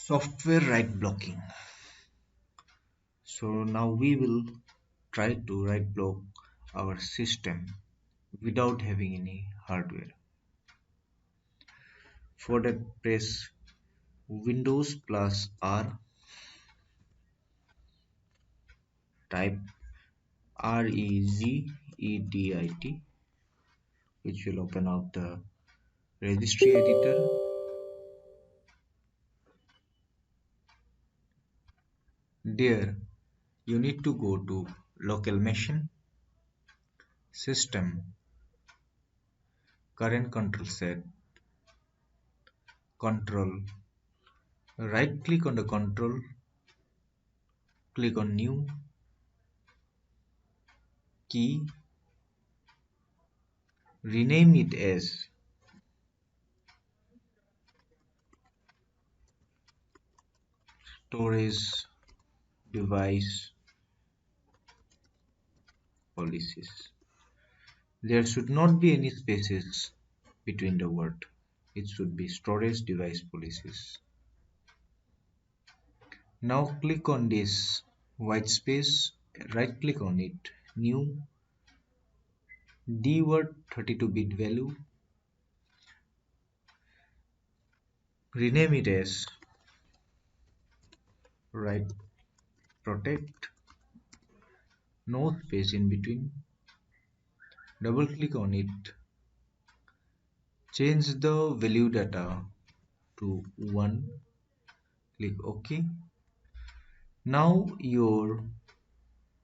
Software write blocking. So now we will try to write block our system without having any hardware. For that, press Windows plus R, type Regedit, which will open up the Registry Editor. There, you need to go to Local Machine, System, Current Control Set, Control. Right click on the control, click on New, key, rename it as Storage Device Policies. There should not be any spaces between the word. It should be Storage Device Policies. Now click on this white space, right click on it, New, D word 32-bit value, rename it as write protect, no space in between, double click on it, change the value data to 1, click OK. Now your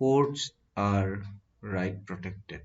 ports are write protected.